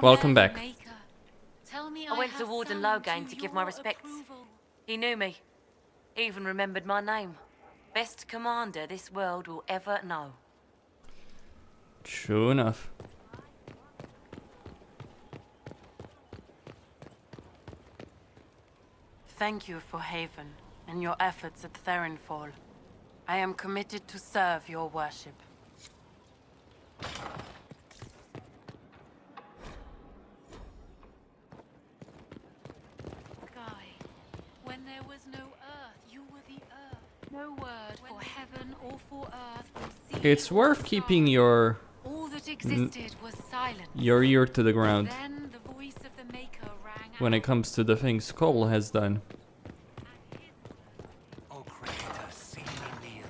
Welcome back. I went to Warden Logain to give my respects. He knew me. He even remembered my name. Best commander this world will ever know. True enough. Thank you for Haven and your efforts at Therenfall. I am committed to serve your worship. When there was no earth, you were the earth. No word for heaven or for earth. From sea It's worth keeping your all that existed was silence. your ear to the ground Then the voice of the Maker rang when it comes to the things Cole has done. Oh, Creator, see me kneel.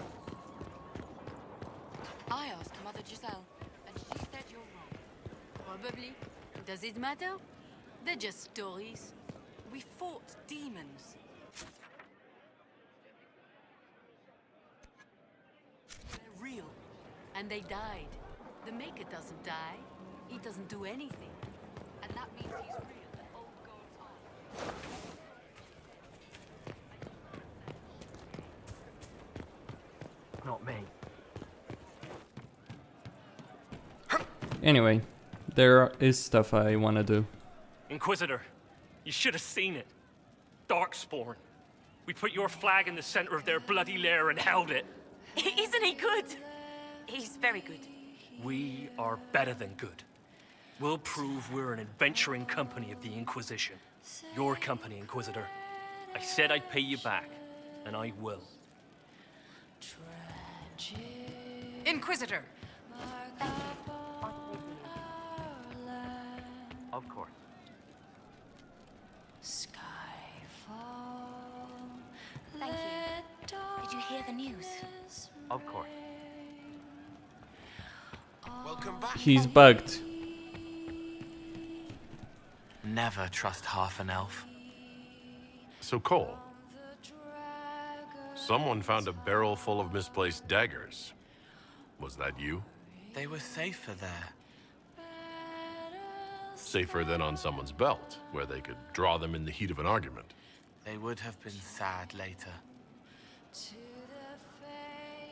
I asked Mother Giselle, and she said you're wrong. Probably. Does it matter? They're just stories. We fought demons. They're real. And they died. The Maker doesn't die. He doesn't do anything. And that means he's real and old gods aren't. Not me. Anyway, there is stuff I want to do. Inquisitor, you should have seen it. Darkspawn. We put your flag in the center of their bloody lair and held it. Isn't he good? He's very good. We are better than good. We'll prove we're an adventuring company of the Inquisition. Your company, Inquisitor. I said I'd pay you back, and I will. Inquisitor! Of course. Thank you. Did you hear the news? Of course. Welcome back. He's bugged. Never trust half an elf. So, Cole, someone found a barrel full of misplaced daggers. Was that you? They were safer there. Safer than on someone's belt, where they could draw them in the heat of an argument. They would have been sad later.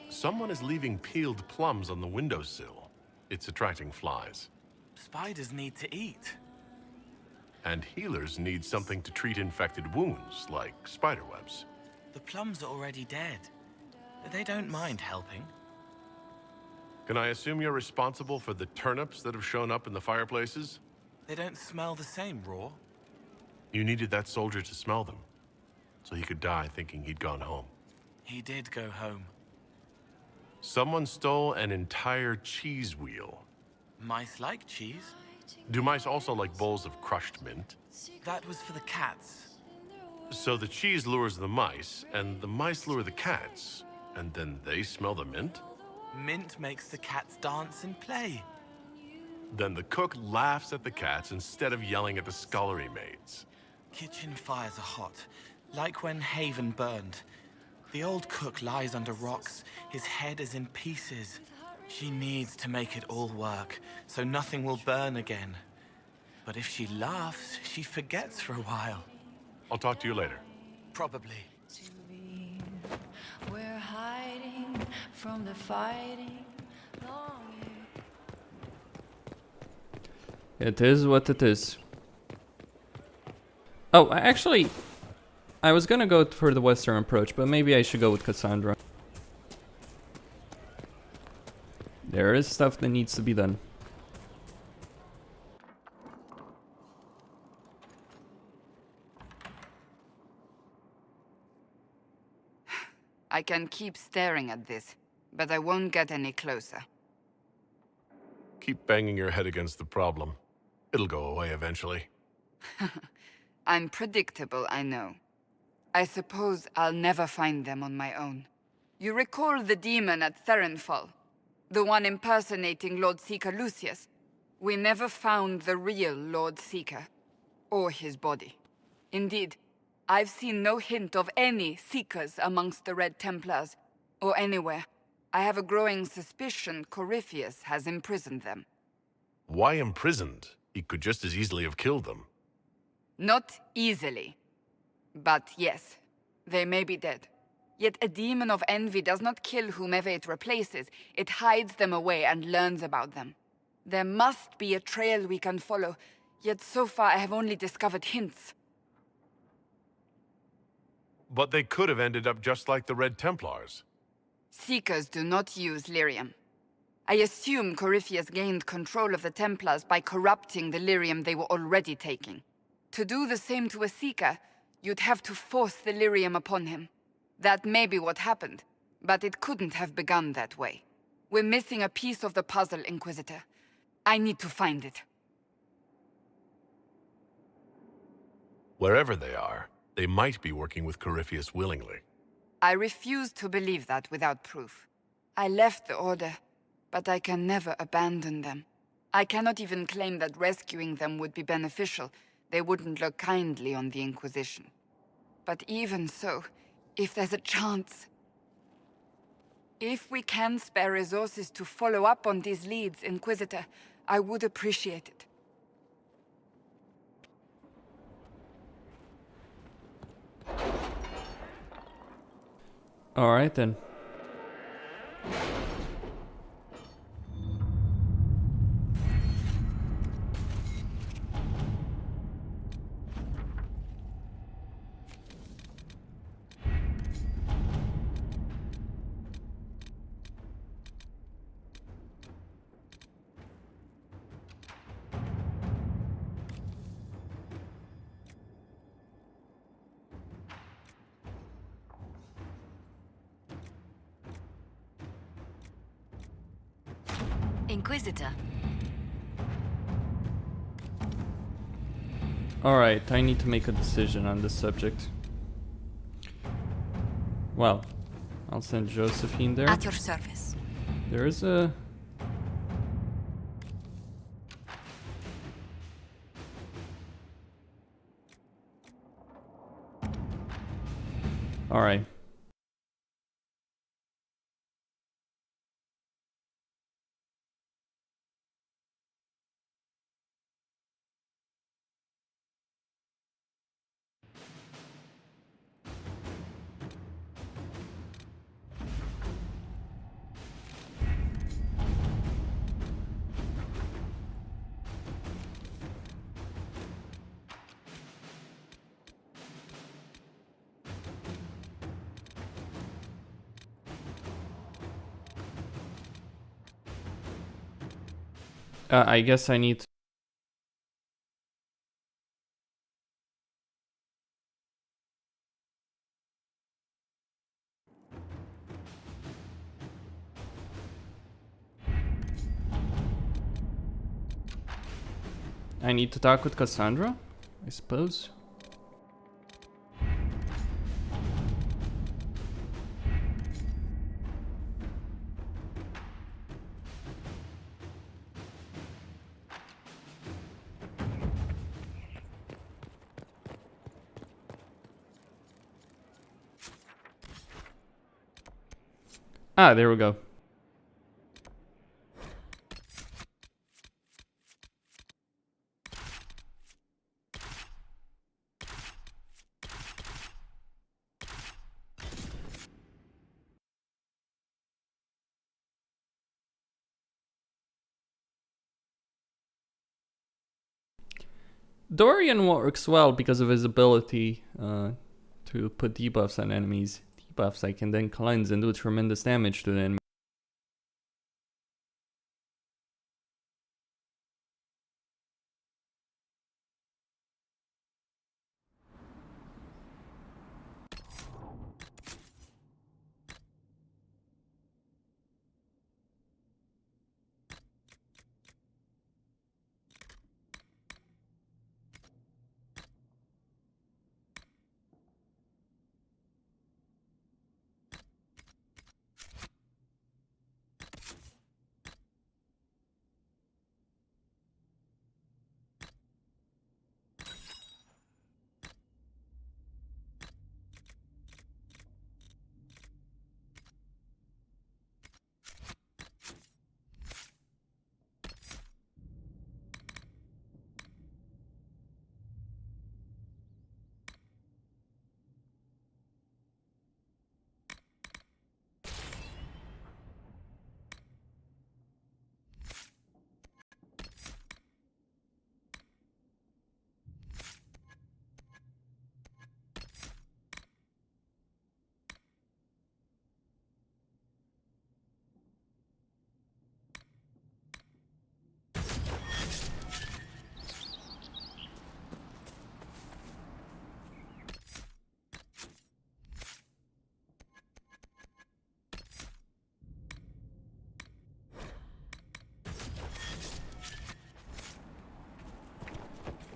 Someone is leaving peeled plums on the windowsill. It's attracting flies. Spiders need to eat. And healers need something to treat infected wounds, like spiderwebs. The plums are already dead. They don't mind helping. Can I assume you're responsible for the turnips that have shown up in the fireplaces? They don't smell the same raw. You needed that soldier to smell them, so he could die thinking he'd gone home. He did go home. Someone stole an entire cheese wheel. Mice like cheese. Do mice also like bowls of crushed mint? That was for the cats. So the cheese lures the mice, and the mice lure the cats, and then they smell the mint? Mint makes the cats dance and play. Then the cook laughs at the cats instead of yelling at the scullery maids. Kitchen fires are hot, like when Haven burned. The old cook lies under rocks, his head is in pieces. She needs to make it all work, so nothing will burn again. But if she laughs, she forgets for a while. I'll talk to you later. Probably. We're hiding from the fighting. It is what it is. Oh, I was gonna go for the western approach, but maybe I should go with Cassandra. There is stuff that needs to be done. I can keep staring at this, but I won't get any closer. Keep banging your head against the problem. It'll go away eventually. I'm predictable, I know. I suppose I'll never find them on my own. You recall the demon at Therenfall? The one impersonating Lord Seeker Lucius? We never found the real Lord Seeker, or his body. Indeed, I've seen no hint of any Seekers amongst the Red Templars, or anywhere. I have a growing suspicion Corypheus has imprisoned them. Why imprisoned? He could just as easily have killed them. Not easily. But yes, they may be dead. Yet a demon of envy does not kill whomever it replaces. It hides them away and learns about them. There must be a trail we can follow, yet so far I have only discovered hints. But they could have ended up just like the Red Templars. Seekers do not use lyrium. I assume Corypheus gained control of the Templars by corrupting the lyrium they were already taking. To do the same to a Seeker, you'd have to force the lyrium upon him. That may be what happened, but it couldn't have begun that way. We're missing a piece of the puzzle, Inquisitor. I need to find it. Wherever they are, they might be working with Corypheus willingly. I refuse to believe that without proof. I left the Order, but I can never abandon them. I cannot even claim that rescuing them would be beneficial. They wouldn't look kindly on the Inquisition. But even so, if there's a chance... If we can spare resources to follow up on these leads, Inquisitor, I would appreciate it. Alright then. Inquisitor. Alright, I need to make a decision on this subject. Well, I'll send Josephine there. At your service. There is a... Alright. I guess I need... I need to talk with Cassandra, I suppose. Ah, there we go. Dorian works well because of his ability to put debuffs on enemies. Debuffs I can then cleanse and do tremendous damage to the enemy.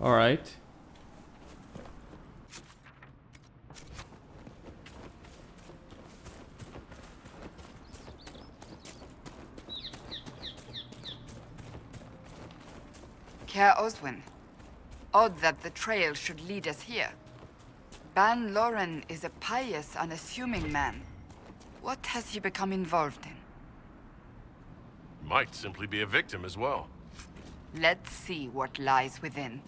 Alright. Care Oswin. Odd that the trail should lead us here. Ban Loren is a pious, unassuming man. What has he become involved in? Might simply be a victim as well. Let's see what lies within.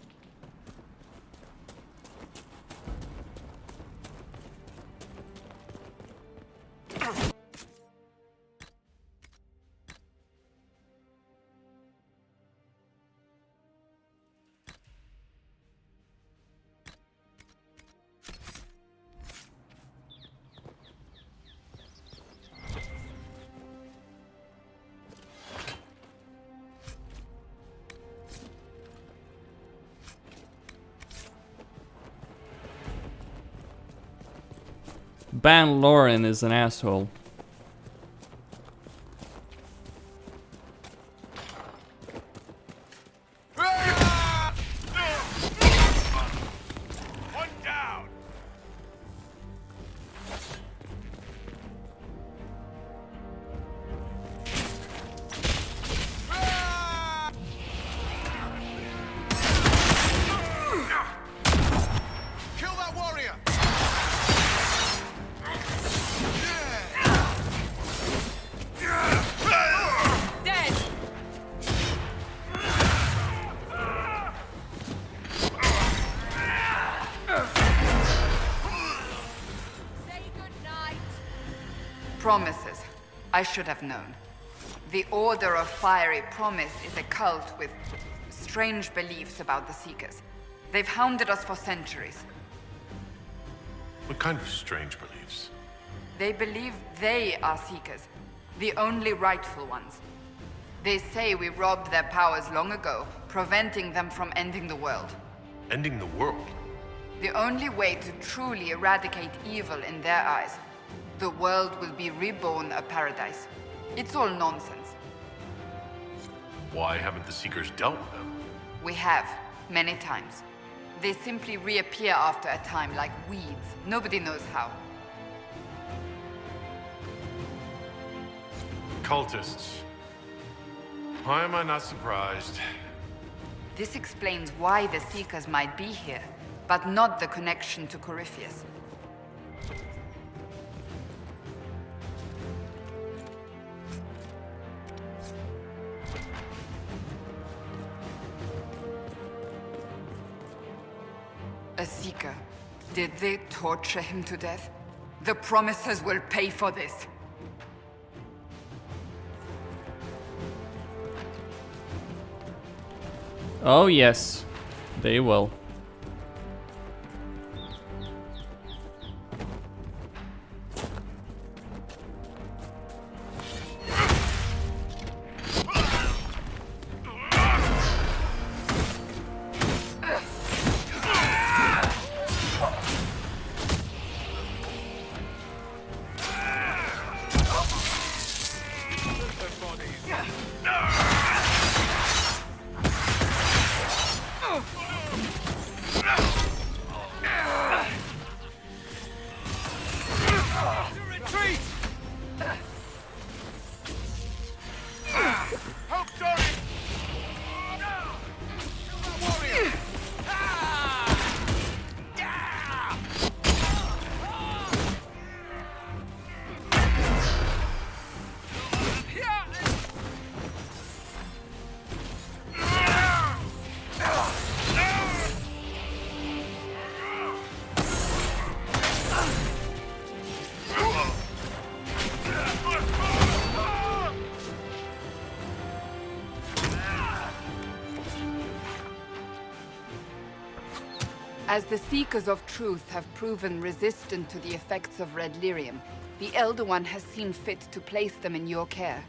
Ban Loren is an asshole. One down. Kill that warrior. Dead! Say goodnight. Promises. I should have known. The Order of Fiery Promise is a cult with strange beliefs about the Seekers. They've hounded us for centuries. What kind of strange beliefs? They believe they are Seekers, the only rightful ones. They say we robbed their powers long ago, preventing them from ending the world. Ending the world? The only way to truly eradicate evil in their eyes, the world will be reborn a paradise. It's all nonsense. Why haven't the Seekers dealt with them? We have, many times. They simply reappear after a time like weeds. Nobody knows how. Cultists. Why am I not surprised? This explains why the Seekers might be here, but not the connection to Corypheus. A Seeker. Did they torture him to death? The Promisers will pay for this. Oh yes, they will. As the Seekers of Truth have proven resistant to the effects of red lyrium, the Elder One has seen fit to place them in your care.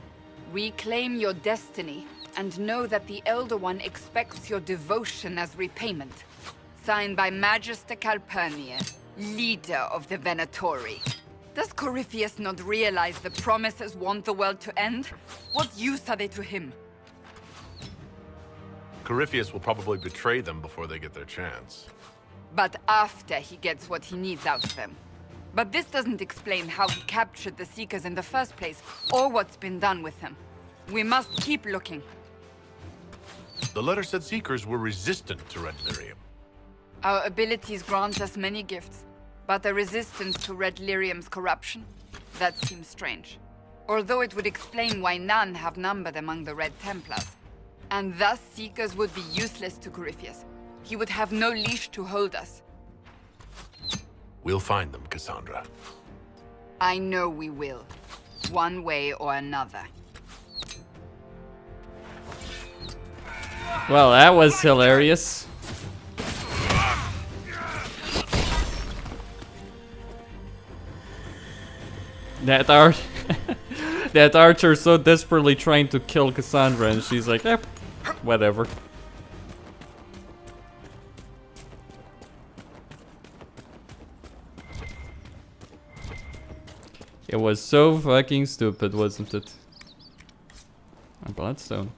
Reclaim your destiny, and know that the Elder One expects your devotion as repayment. Signed by Magister Calpurnia, leader of the Venatori. Does Corypheus not realize the Promisers want the world to end? What use are they to him? Corypheus will probably betray them before they get their chance. But after he gets what he needs out of them. But this doesn't explain how he captured the Seekers in the first place, or what's been done with them. We must keep looking. The letter said Seekers were resistant to Red Lyrium. Our abilities grant us many gifts, but a resistance to Red Lyrium's corruption? That seems strange. Although it would explain why none have numbered among the Red Templars. And thus Seekers would be useless to Corypheus. He would have no leash to hold us. We'll find them, Cassandra. I know we will. One way or another. Well, that was hilarious. That archer so desperately trying to kill Cassandra, and she's like, eh, whatever. It was so fucking stupid, wasn't it? A bloodstone.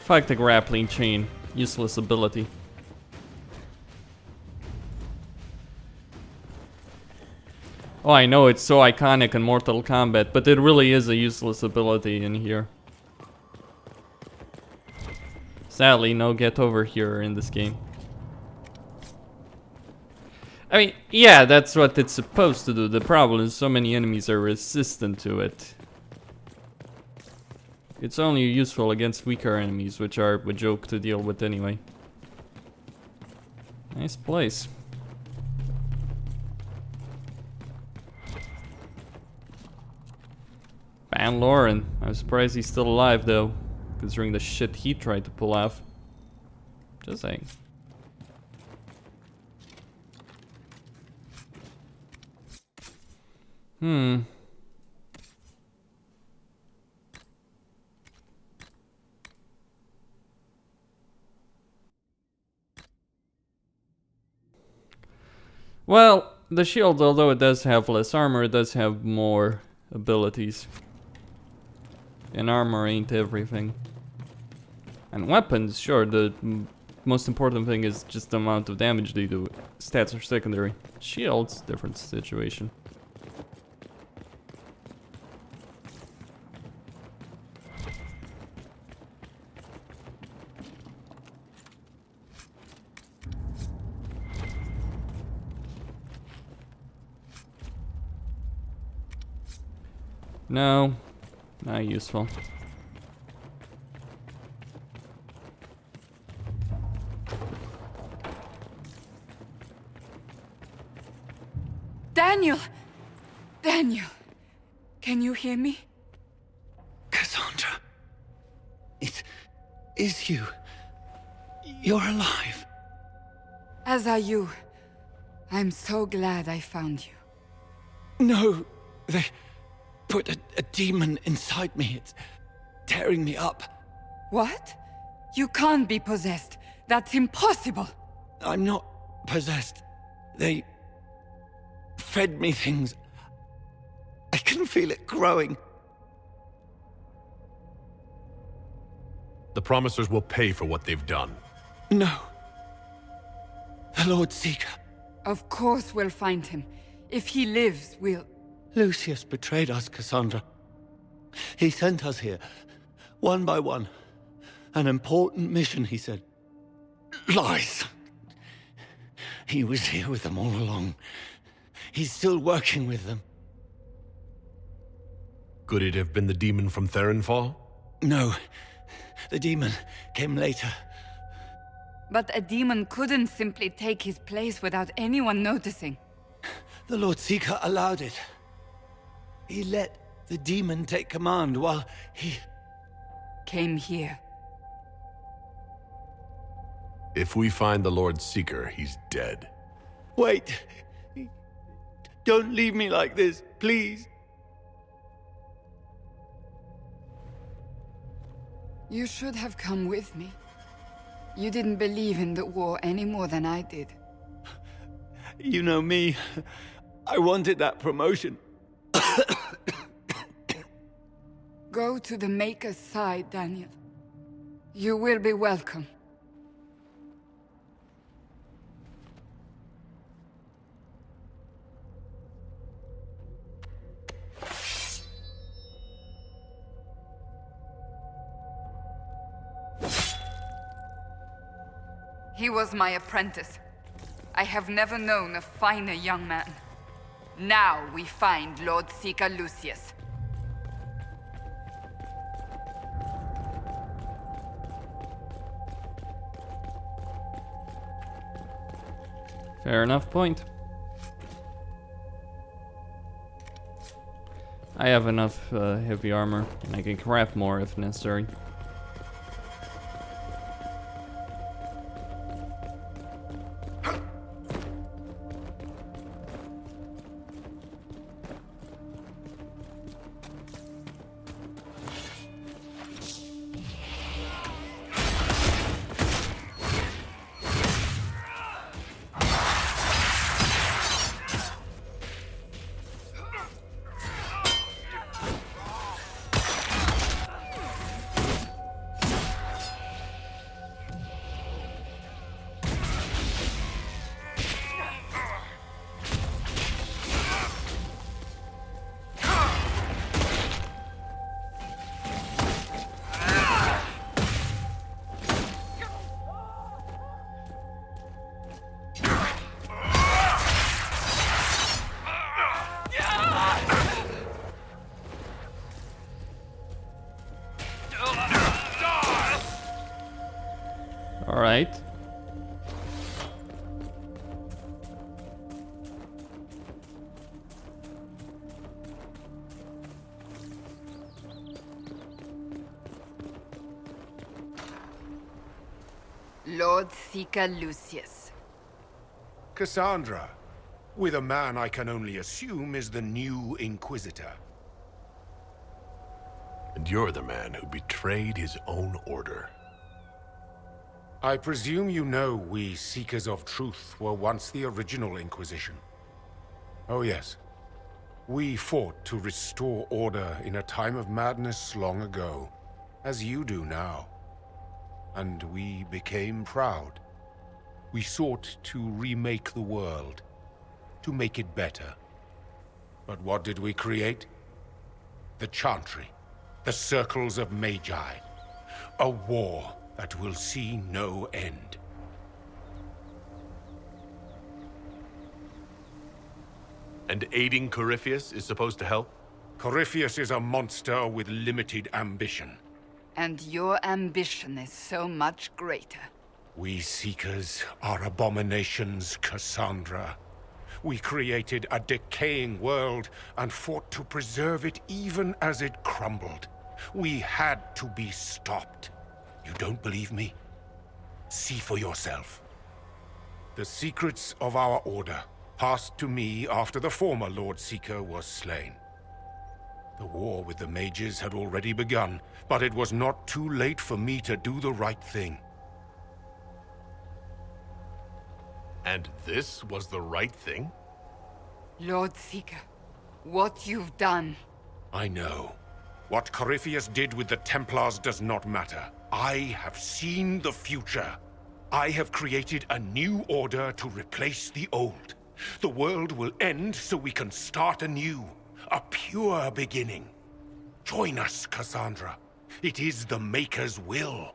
Fuck the grappling chain. Useless ability. Oh, I know it's so iconic in Mortal Kombat, but it really is a useless ability in here. Sadly, no get over here in this game. I mean, yeah, that's what it's supposed to do. The problem is so many enemies are resistant to it. It's only useful against weaker enemies, which are a joke to deal with anyway. Nice place. Ban Lauren. I'm surprised he's still alive though, considering the shit he tried to pull off. Just saying. Well, the shield, although it does have less armor, it does have more abilities. And armor ain't everything. And weapons, sure, the most important thing is just the amount of damage they do. Stats are secondary. Shields, different situation. No, not useful. Daniel! Daniel! Can you hear me? Cassandra. It is you. You're alive. As are you. I'm so glad I found you. No, put a demon inside me. It's tearing me up. What? You can't be possessed. That's impossible. I'm not possessed. They fed me things. I can feel it growing. The Promisers will pay for what they've done. No. The Lord Seeker. Of course we'll find him. If he lives, we'll... Lucius betrayed us, Cassandra. He sent us here, one by one. An important mission, he said. Lies. He was here with them all along. He's still working with them. Could it have been the demon from Theronfall? No. The demon came later. But a demon couldn't simply take his place without anyone noticing. The Lord Seeker allowed it. He let the demon take command while he... came here. If we find the Lord Seeker, he's dead. Wait. Don't leave me like this, please. You should have come with me. You didn't believe in the war any more than I did. You know me. I wanted that promotion. Go to the Maker's side, Daniel. You will be welcome. He was my apprentice. I have never known a finer young man. Now we find Lord Seeker Lucius. Fair enough point. I have enough heavy armor, and I can craft more if necessary. Alright. Lord Seeker Lucius. Cassandra, with a man I can only assume is the new Inquisitor. And you're the man who betrayed his own order. I presume you know we Seekers of Truth were once the original Inquisition. Oh yes. We fought to restore order in a time of madness long ago, as you do now. And we became proud. We sought to remake the world, to make it better. But what did we create? The Chantry, the Circles of Magi. A war that will see no end. And aiding Corypheus is supposed to help? Corypheus is a monster with limited ambition. And your ambition is so much greater. We Seekers are abominations, Cassandra. We created a decaying world and fought to preserve it even as it crumbled. We had to be stopped. You don't believe me? See for yourself. The secrets of our order passed to me after the former Lord Seeker was slain. The war with the mages had already begun, but it was not too late for me to do the right thing. And this was the right thing? Lord Seeker, what you've done. I know. What Corypheus did with the Templars does not matter. I have seen the future. I have created a new order to replace the old. The world will end so we can start anew. A pure beginning. Join us, Cassandra. It is the Maker's will.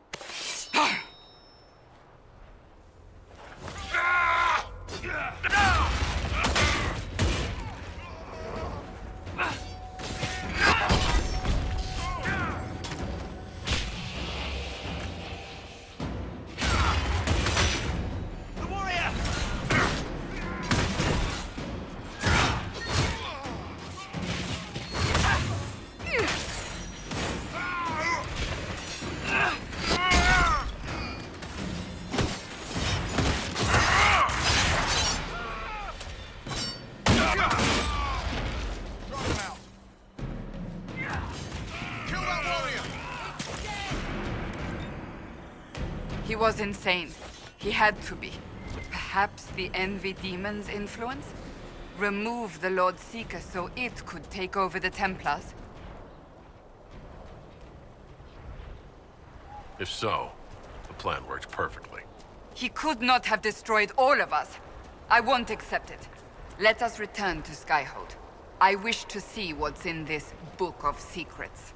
He was insane. He had to be. Perhaps the Envy Demon's influence? Remove the Lord Seeker so it could take over the Templars? If so, the plan works perfectly. He could not have destroyed all of us. I won't accept it. Let us return to Skyhold. I wish to see what's in this Book of Secrets.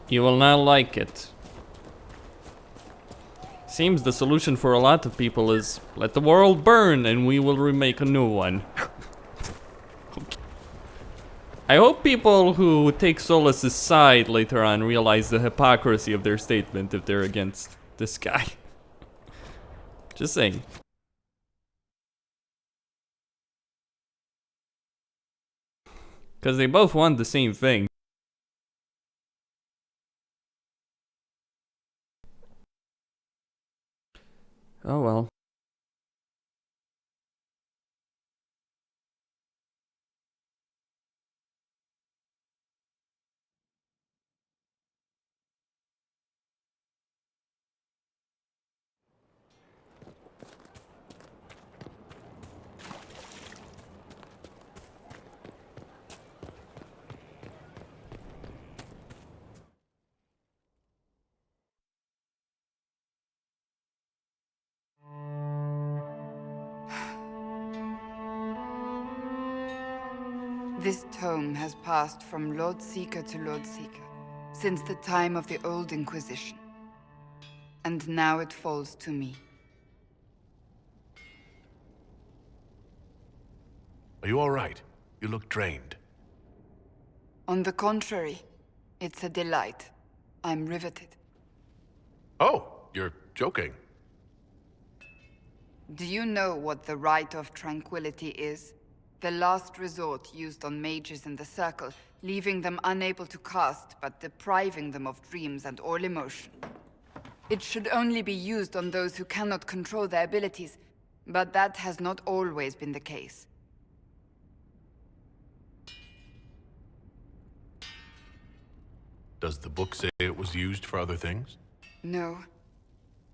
You will not like it. Seems the solution for a lot of people is let the world burn and we will remake a new one. Okay. I hope people who take Solus's side later on realize the hypocrisy of their statement if they're against this guy. Just saying. Because they both want the same thing. Oh well. This tome has passed from Lord Seeker to Lord Seeker, since the time of the Old Inquisition. And now it falls to me. Are you all right? You look drained. On the contrary, it's a delight. I'm riveted. Oh, you're joking. Do you know what the Rite of Tranquility is? The last resort used on mages in the Circle, leaving them unable to cast, but depriving them of dreams and all emotion. It should only be used on those who cannot control their abilities, but that has not always been the case. Does the book say it was used for other things? No.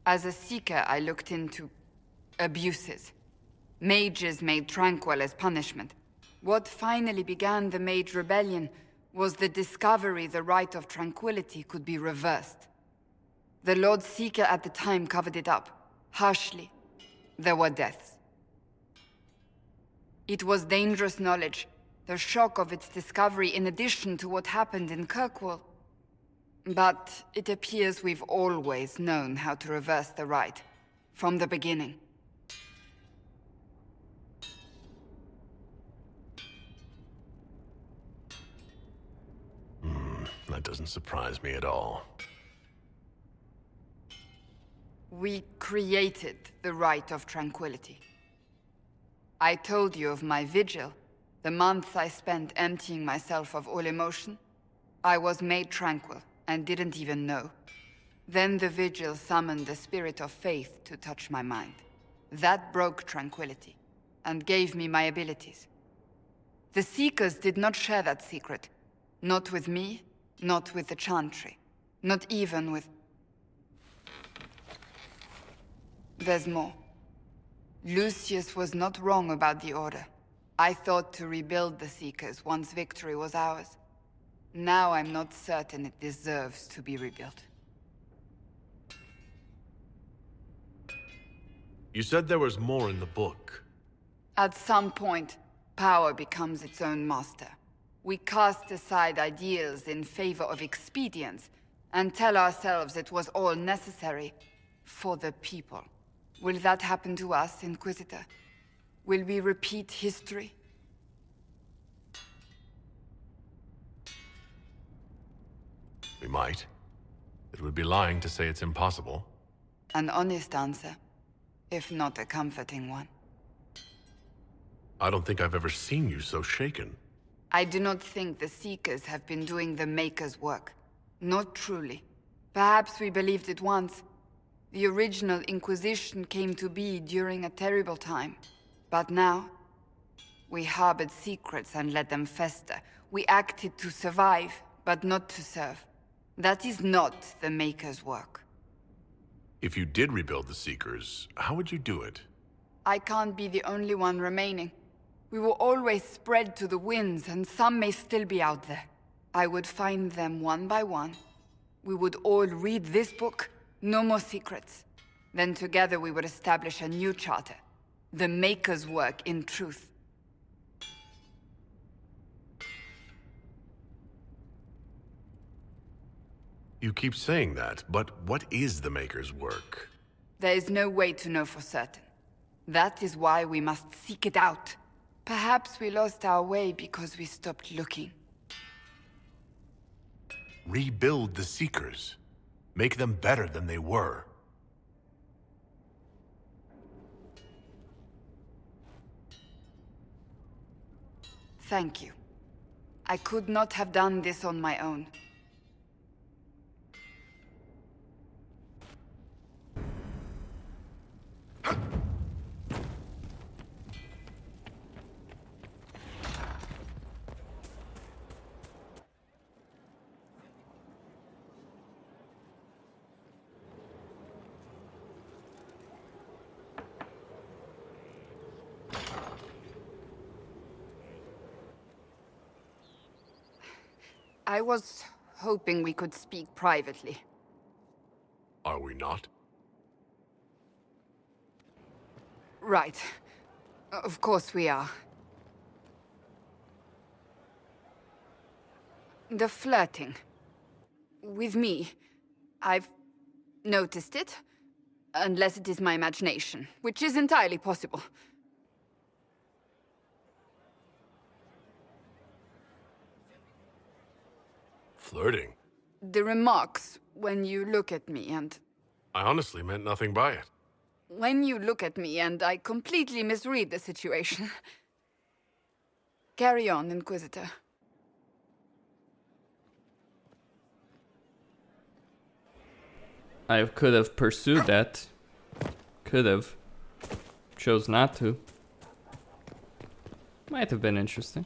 As a Seeker, I looked into abuses. Mages made tranquil as punishment. What finally began the Mage Rebellion was the discovery the Rite of Tranquility could be reversed. The Lord Seeker at the time covered it up, harshly. There were deaths. It was dangerous knowledge, the shock of its discovery in addition to what happened in Kirkwall. But it appears we've always known how to reverse the Rite, from the beginning. That doesn't surprise me at all. We created the Rite of Tranquility. I told you of my vigil, the months I spent emptying myself of all emotion. I was made tranquil and didn't even know. Then the vigil summoned the spirit of faith to touch my mind. That broke tranquility and gave me my abilities. The Seekers did not share that secret. Not with me, not with the Chantry, not even with... There's more. Lucius was not wrong about the Order. I thought to rebuild the Seekers once victory was ours. Now I'm not certain it deserves to be rebuilt. You said there was more in the book. At some point, power becomes its own master. We cast aside ideals in favor of expedience, and tell ourselves it was all necessary for the people. Will that happen to us, Inquisitor? Will we repeat history? We might. It would be lying to say it's impossible. An honest answer, if not a comforting one. I don't think I've ever seen you so shaken. I do not think the Seekers have been doing the Maker's work. Not truly. Perhaps we believed it once. The original Inquisition came to be during a terrible time. But now, we harbored secrets and let them fester. We acted to survive, but not to serve. That is not the Maker's work. If you did rebuild the Seekers, how would you do it? I can't be the only one remaining. We will always spread to the winds, and some may still be out there. I would find them one by one. We would all read this book, no more secrets. Then together we would establish a new charter. The Maker's work in truth. You keep saying that, but what is the Maker's work? There is no way to know for certain. That is why we must seek it out. Perhaps we lost our way because we stopped looking. Rebuild the Seekers. Make them better than they were. Thank you. I could not have done this on my own. I was hoping we could speak privately. Are we not? Right. Of course we are. The flirting. With me. I've noticed it. Unless it is my imagination, which is entirely possible. Flirting? The remarks when you look at me and... I honestly meant nothing by it. When you look at me and I completely misread the situation. Carry on, Inquisitor. I could have pursued that. Could have. Chose not to. Might have been interesting.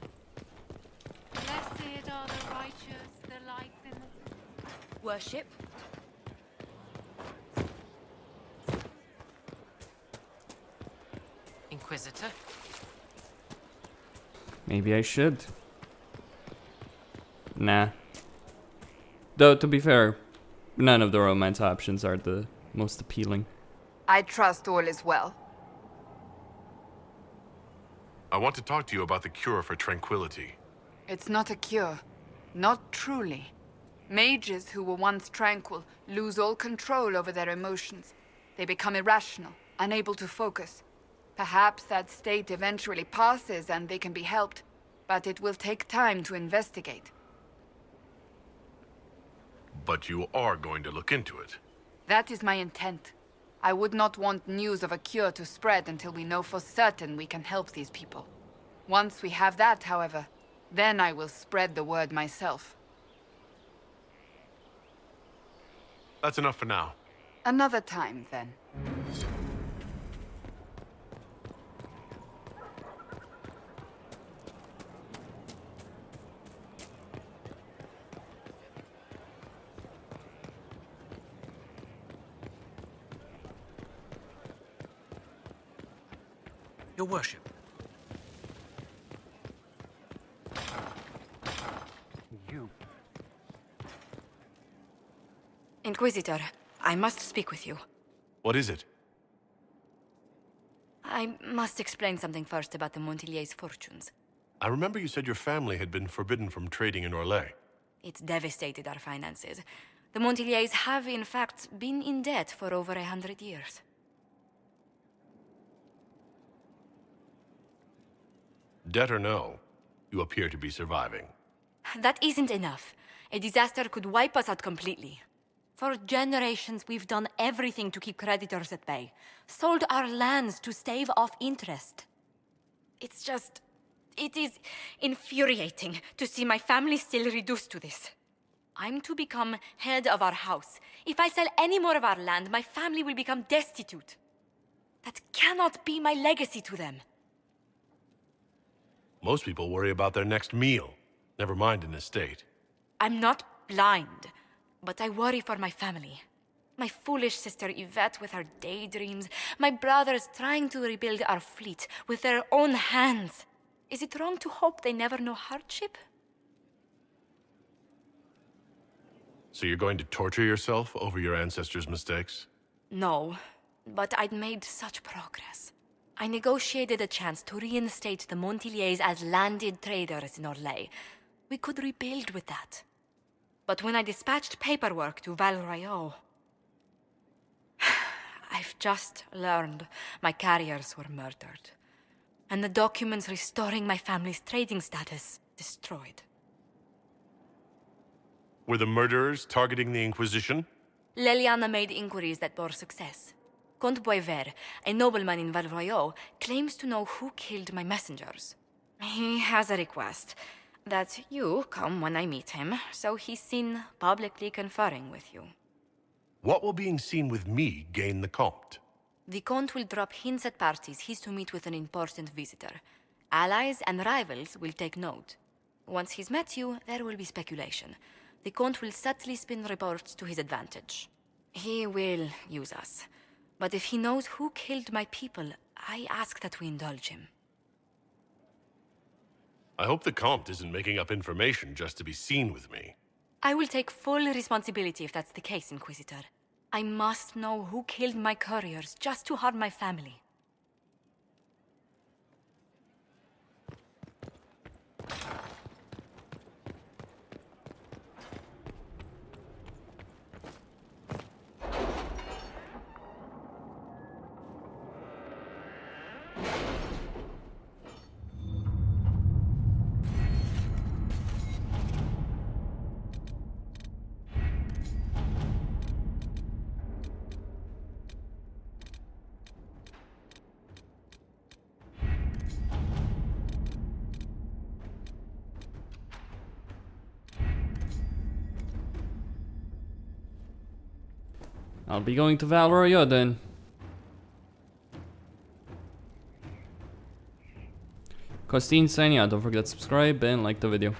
Blessed are the righteous, the lights in the... Worship? Inquisitor? Maybe I should. Nah. Though, to be fair, none of the romance options are the most appealing. I trust all is well. I want to talk to you about the cure for tranquility. It's not a cure. Not truly. Mages who were once tranquil lose all control over their emotions. They become irrational, unable to focus. Perhaps that state eventually passes and they can be helped, but it will take time to investigate. But you are going to look into it. That is my intent. I would not want news of a cure to spread until we know for certain we can help these people. Once we have that, however, then I will spread the word myself. That's enough for now. Another time, then. Your worship. You. Inquisitor, I must speak with you. What is it? I must explain something first about the Montilier's fortunes. I remember you said your family had been forbidden from trading in Orlais. It's devastated our finances. The Montilier's have, in fact, been in debt for over 100 years. Debt or no, you appear to be surviving. That isn't enough. A disaster could wipe us out completely. For generations, we've done everything to keep creditors at bay. Sold our lands to stave off interest. It's just... it is infuriating to see my family still reduced to this. I'm to become head of our house. If I sell any more of our land, my family will become destitute. That cannot be my legacy to them. Most people worry about their next meal, never mind an estate. I'm not blind, but I worry for my family. My foolish sister Yvette with her daydreams, my brothers trying to rebuild our fleet with their own hands. Is it wrong to hope they never know hardship? So you're going to torture yourself over your ancestors' mistakes? No, but I'd made such progress. I negotiated a chance to reinstate the Montilier's as landed traders in Orlais. We could rebuild with that. But when I dispatched paperwork to Val Royeaux, I've just learned my carriers were murdered. And the documents restoring my family's trading status destroyed. Were the murderers targeting the Inquisition? Leliana made inquiries that bore success. Comte Boisvert, a nobleman in Val Royeaux, claims to know who killed my messengers. He has a request that you come when I meet him, so he's seen publicly conferring with you. What will being seen with me gain the Comte? The Comte will drop hints at parties he's to meet with an important visitor. Allies and rivals will take note. Once he's met you, there will be speculation. The Comte will subtly spin reports to his advantage. He will use us. But if he knows who killed my people, I ask that we indulge him. I hope the Comte isn't making up information just to be seen with me. I will take full responsibility if that's the case, Inquisitor. I must know who killed my couriers just to harm my family. I'll be going to Val Royeaux then. Costin signing out. Don't forget to subscribe and like the video.